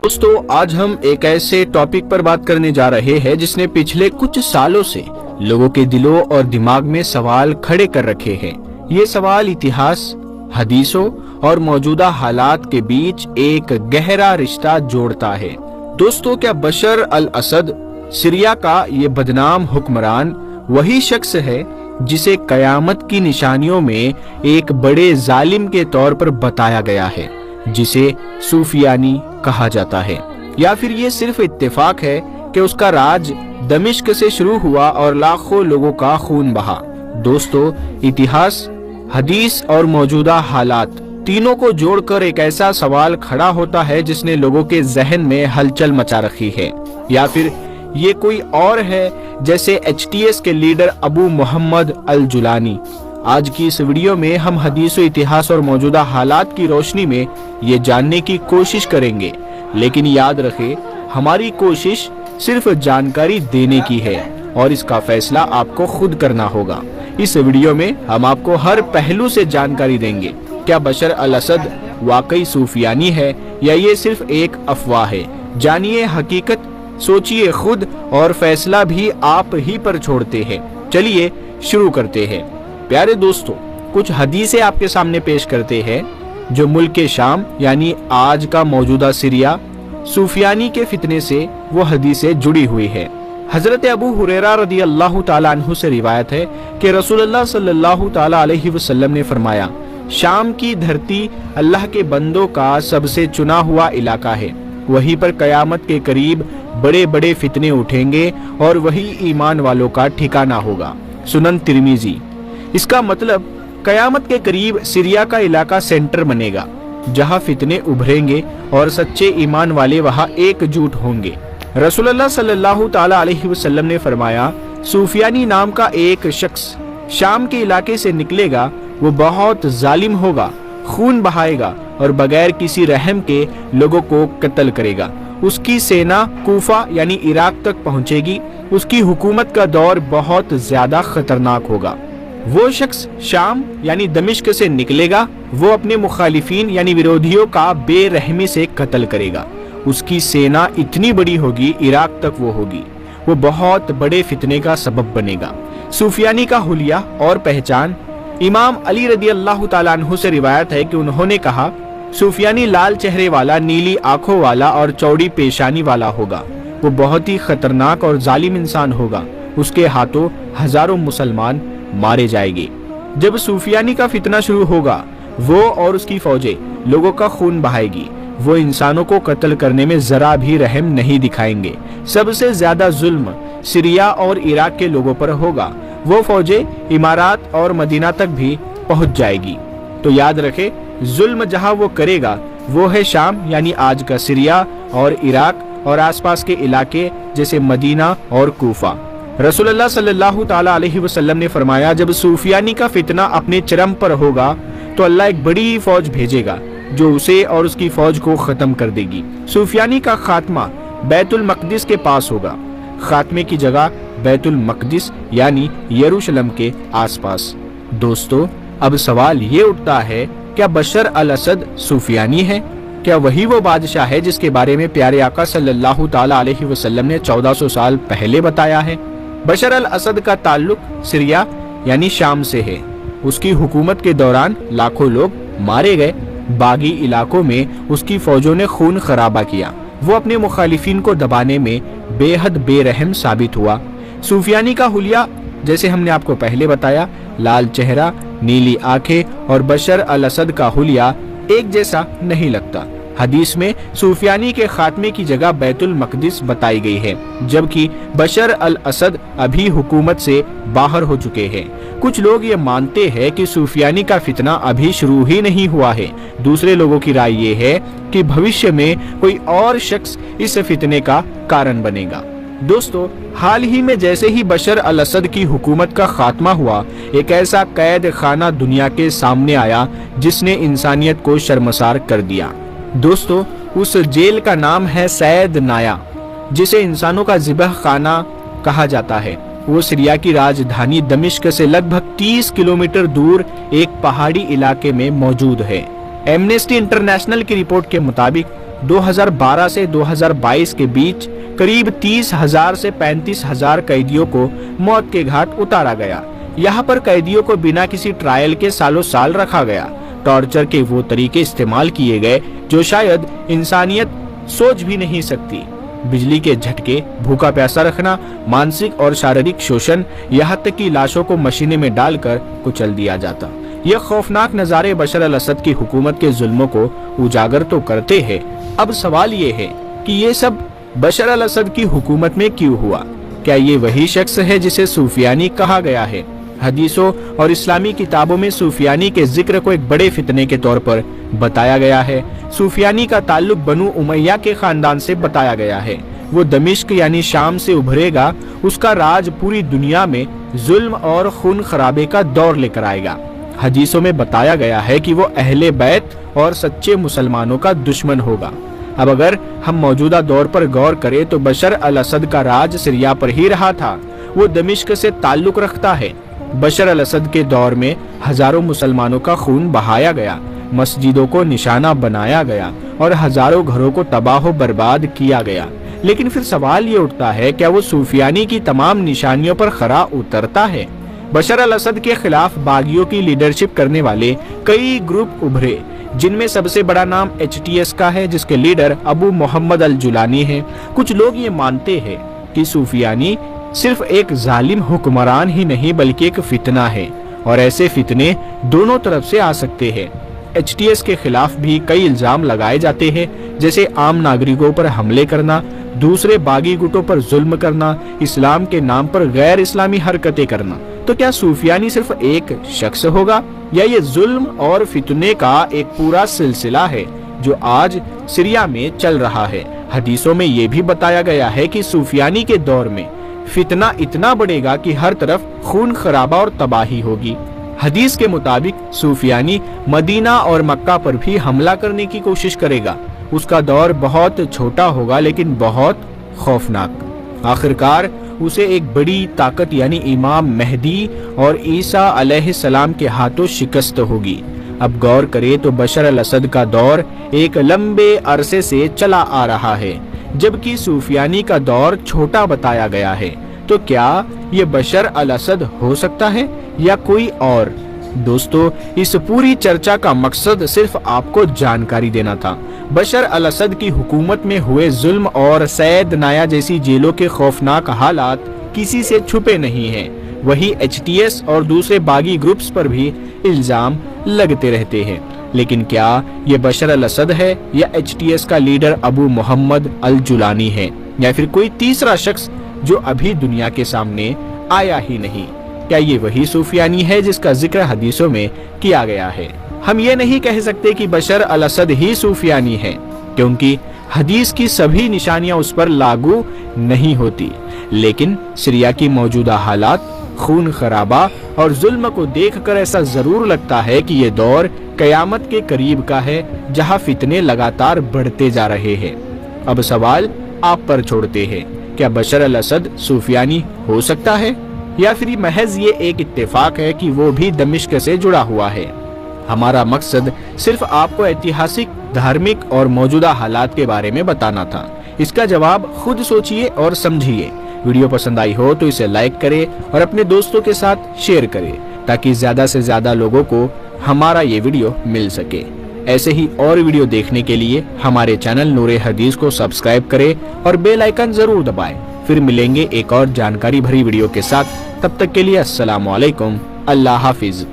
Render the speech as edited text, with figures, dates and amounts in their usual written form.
दोस्तों, आज हम एक ऐसे टॉपिक पर बात करने जा रहे हैं जिसने पिछले कुछ सालों से लोगों के दिलों और दिमाग में सवाल खड़े कर रखे हैं। ये सवाल इतिहास, हदीसों और मौजूदा हालात के बीच एक गहरा रिश्ता जोड़ता है। दोस्तों, क्या बशर अल असद, सीरिया का ये बदनाम हुक्मरान, वही शख्स है जिसे कयामत की निशानियों में एक बड़े जालिम के तौर पर बताया गया है, जिसे सूफियानी कहा जाता है? या फिर ये सिर्फ इत्तेफाक है कि उसका राज दमिश्क से शुरू हुआ और लाखों लोगों का खून बहा? दोस्तों, इतिहास, हदीस और मौजूदा हालात तीनों को जोड़कर एक ऐसा सवाल खड़ा होता है जिसने लोगों के जहन में हलचल मचा रखी है। या फिर ये कोई और है, जैसे HTS के लीडर अबू मोहम्मद अल जुलानी? आज की इस वीडियो में हम हदीस, इतिहास और मौजूदा हालात की रोशनी में ये जानने की कोशिश करेंगे। लेकिन याद रखें, हमारी कोशिश सिर्फ जानकारी देने की है और इसका फैसला आपको खुद करना होगा। इस वीडियो में हम आपको हर पहलू से जानकारी देंगे। क्या बशर अल असद वाकई सूफियानी है या ये सिर्फ एक अफवाह है? जानिए हकीकत, सोचिए खुद और फैसला भी आप ही पर छोड़ते हैं। चलिए शुरू करते हैं। प्यारे दोस्तों, कुछ हदीसें आपके सामने पेश करते हैं जो मुल्क शाम यानी आज का मौजूदा सीरिया, सूफियानी के फितने से वो हदीसें जुड़ी हुई है। हजरत अबू हुरैरा रदी अल्लाह ताला अन्हु से रिवायत है कि रसूलुल्लाह सल्लल्लाहु ताला अलैहि वसल्लम ने फरमाया, शाम की धरती अल्लाह के बंदों का सबसे चुना हुआ इलाका है। वहीं पर कयामत के करीब बड़े बड़े फितने उठेंगे और वही ईमान वालों का ठिकाना होगा। सुनन तिरमिजी। इसका मतलब कयामत के करीब सीरिया का इलाका सेंटर बनेगा, जहां फितने उभरेंगे और सच्चे ईमान वाले वहां एकजुट होंगे। रसूलुल्लाह सल्लल्लाहु ताला अलैहि वसल्लम ने फरमाया, सूफियानी नाम का एक शख्स शाम के इलाके से निकलेगा। वो बहुत जालिम होगा, खून बहाएगा और बगैर किसी रहम के लोगों को कत्ल करेगा। उसकी सेना कूफा यानी इराक तक पहुंचेगी। उसकी हुकूमत का दौर बहुत ज्यादा खतरनाक होगा। वो शख्स शाम यानी दमिश्क से निकलेगा। वो अपने मुखालिफिन यानी विरोधियों का बेरहमी से कत्ल करेगा। उसकी सेना इतनी बड़ी होगी, इराक तक वो होगी। वो बहुत बड़े फितने का सबब बनेगा। सूफियानी का हुलिया और पहचान। इमाम अली रदी अल्लाह ताला अन्हु से रिवायत है कि उन्होंने कहा, सूफियानी लाल चेहरे वाला, नीली आंखों वाला और चौड़ी पेशानी वाला होगा। वो बहुत ही खतरनाक और जालिम इंसान होगा। उसके हाथों हजारों मुसलमान मारे जाएंगे। जब सूफियानी का फितना शुरू होगा, वो और उसकी फौजें लोगों का खून बहाएगी। वो इंसानों को कत्ल करने में जरा भी रहम नहीं दिखाएंगे। सबसे ज्यादा जुल्म सीरिया और इराक के लोगों पर होगा। वो फौजें इमारात और मदीना तक भी पहुंच जाएगी। तो याद रखे, जुल्म जहां वो करेगा वो है शाम यानी आज का सीरिया और इराक और आसपास के इलाके जैसे मदीना और कूफा। रसूलुल्लाह सल्लल्लाहु ताला अलैहि वसल्लम ने फरमाया, जब सूफियानी का फितना अपने चरम पर होगा तो अल्लाह एक बड़ी फौज भेजेगा जो उसे और उसकी फौज को खत्म कर देगी। सूफियानी का खात्मा बैतुल मकदिस के पास होगा। खात्मे की जगह बैतुल मकदिस यानी यरूशलेम के आसपास। दोस्तों, अब सवाल ये उठता है, क्या बशर अल असद सूफियानी है? क्या वही वो बादशाह है जिसके बारे में प्यारे आका सल्लल्लाहु ताला अलैहि वसल्लम ने 1400 साल पहले बताया है? बशर अल असद का ताल्लुक सीरिया यानी शाम से है। उसकी हुकूमत के दौरान लाखों लोग मारे गए। बागी इलाकों में उसकी फौजों ने खून खराबा किया। वो अपने मुखालिफिन को दबाने में बेहद बेरहम साबित हुआ। सूफियानी का हुलिया, जैसे हमने आपको पहले बताया, लाल चेहरा, नीली आंखें और बशर अल असद का हुलिया एक जैसा नहीं लगता। हदीस में सूफियानी के खात्मे की जगह बैतुल मकदिस बताई गई है, जबकि बशर अल असद अभी हुकूमत से बाहर हो चुके हैं। कुछ लोग ये मानते हैं कि सूफियानी का फितना अभी शुरू ही नहीं हुआ है। दूसरे लोगों की राय ये है कि भविष्य में कोई और शख्स इस फितने का कारण बनेगा। दोस्तों, हाल ही में जैसे ही बशर अल असद की हुकूमत का खात्मा हुआ, एक ऐसा कैद खाना दुनिया के सामने आया जिसने इंसानियत को शर्मसार कर दिया। दोस्तों, उस जेल का नाम है सैद नाया, जिसे इंसानों का ज़िबह खाना कहा जाता है। वो सीरिया की राजधानी दमिश्क से लगभग 30 किलोमीटर दूर एक पहाड़ी इलाके में मौजूद है। एमनेस्टी इंटरनेशनल की रिपोर्ट के मुताबिक 2012 से 2022 के बीच करीब 30,000 से 35,000 कैदियों को मौत के घाट उतारा गया। यहाँ पर कैदियों को बिना किसी ट्रायल के सालों साल रखा गया। टॉर्चर के वो तरीके इस्तेमाल किए गए जो शायद इंसानियत सोच भी नहीं सकती। बिजली के झटके, भूखा प्यासा रखना, मानसिक और शारीरिक शोषण, यहाँ तक कि लाशों को मशीने में डालकर कुचल दिया जाता। ये खौफनाक नज़ारे बशर अल असद की हुकूमत के जुल्मों को उजागर तो करते हैं। अब सवाल ये है कि ये सब बशर अल असद की हुकूमत में क्यों हुआ? क्या ये वही शख्स है जिसे सूफियानी कहा गया है? हदीसों और इस्लामी किताबों में सूफियानी के जिक्र को एक बड़े फितने के तौर पर बताया गया है। सूफियानी का ताल्लुक बनु उमैया के खानदान से बताया गया है। वो दमिश्क यानी शाम से उभरेगा। उसका राज पूरी दुनिया में जुल्म और खून खराबे का दौर लेकर आएगा। हदीसों में बताया गया है कि वो अहले बैत और सच्चे मुसलमानों का दुश्मन होगा। अब अगर हम मौजूदा दौर पर गौर करें तो बशर अल असद का राज सीरिया पर ही रहा था। वो दमिश्क से ताल्लुक रखता है। बशर अल असद के दौर में हजारों मुसलमानों का खून बहाया गया, मस्जिदों को निशाना बनाया गया और हजारों घरों को तबाह बर्बाद किया गया। लेकिन फिर सवाल ये उठता है, क्या वो सूफियानी की तमाम निशानियों पर खरा उतरता है? बशर अल असद के खिलाफ बागियों की लीडरशिप करने वाले कई ग्रुप उभरे, जिनमें सबसे बड़ा नाम HTS का है, जिसके लीडर अबू मोहम्मद अल जुलानी है। कुछ लोग ये मानते हैं कि सूफियानी सिर्फ एक जालिम हुक्मरान ही नहीं बल्कि एक फितना है और ऐसे फितने दोनों तरफ से आ सकते हैं। HTS के खिलाफ भी कई इल्जाम लगाए जाते हैं, जैसे आम नागरिकों पर हमले करना, दूसरे बागी गुटों पर जुल्म करना, इस्लाम के नाम पर गैर इस्लामी हरकतें करना। तो क्या सूफियानी सिर्फ एक शख्स होगा या ये जुल्म और फितने का एक पूरा सिलसिला है जो आज सीरिया में चल रहा है? हदीसों में ये भी बताया गया है कि सूफियानी के दौर में फितना इतना बढ़ेगा कि हर तरफ खून खराबा और तबाही होगी। हदीस के मुताबिक सूफियानी मदीना और मक्का पर भी हमला करने की कोशिश करेगा। उसका दौर बहुत छोटा होगा लेकिन बहुत खौफनाक। आखिरकार उसे एक बड़ी ताकत यानी इमाम मेहदी और ईसा अलैहिस्सलाम के हाथों शिकस्त होगी। अब गौर करें तो बशर अल असद का दौर एक लंबे अरसे से चला आ रहा है, जबकि सूफियानी का दौर छोटा बताया गया है। तो क्या ये बशर अल असद हो सकता है या कोई और? दोस्तों, इस पूरी चर्चा का मकसद सिर्फ आपको जानकारी देना था। बशर अल असद की हुकूमत में हुए जुल्म और सैद नाया जैसी जेलों के खौफनाक हालात किसी से छुपे नहीं हैं। वही HTS और दूसरे बागी ग्रुप्स पर भी इल्जाम लगते रहते हैं। लेकिन क्या ये बशर अल असद है या HTS का लीडर अबू मोहम्मद अल जुलानी है या फिर कोई तीसरा शख्स जो अभी दुनिया के सामने आया ही नहीं? क्या ये वही सूफियानी है जिसका जिक्र हदीसों में किया गया है? हम ये नहीं कह सकते कि बशर अल असद ही सूफियानी है, क्योंकि हदीस की सभी निशानियां उस पर लागू नहीं होती। लेकिन सीरिया की मौजूदा हालात, खून खराबा और जुल्म को देखकर ऐसा जरूर लगता है कि ये दौर कयामत के करीब का है, जहां फितने लगातार बढ़ते जा रहे हैं। अब सवाल आप पर छोड़ते हैं, क्या बशर अल असद सूफियानी हो सकता है या फिर महज ये एक इत्तेफाक है कि वो भी दमिश्क से जुड़ा हुआ है? हमारा मकसद सिर्फ आपको ऐतिहासिक, धार्मिक और मौजूदा हालात के बारे में बताना था। इसका जवाब खुद सोचिए और समझिए। वीडियो पसंद आई हो तो इसे लाइक करें और अपने दोस्तों के साथ शेयर करें, ताकि ज्यादा से ज्यादा लोगों को हमारा ये वीडियो मिल सके। ऐसे ही और वीडियो देखने के लिए हमारे चैनल नूरे हदीस को सब्सक्राइब करें और बेल आइकन जरूर दबाएं। फिर मिलेंगे एक और जानकारी भरी वीडियो के साथ। तब तक के लिए अस्सलाम वालेकुम, अल्लाह हाफिज।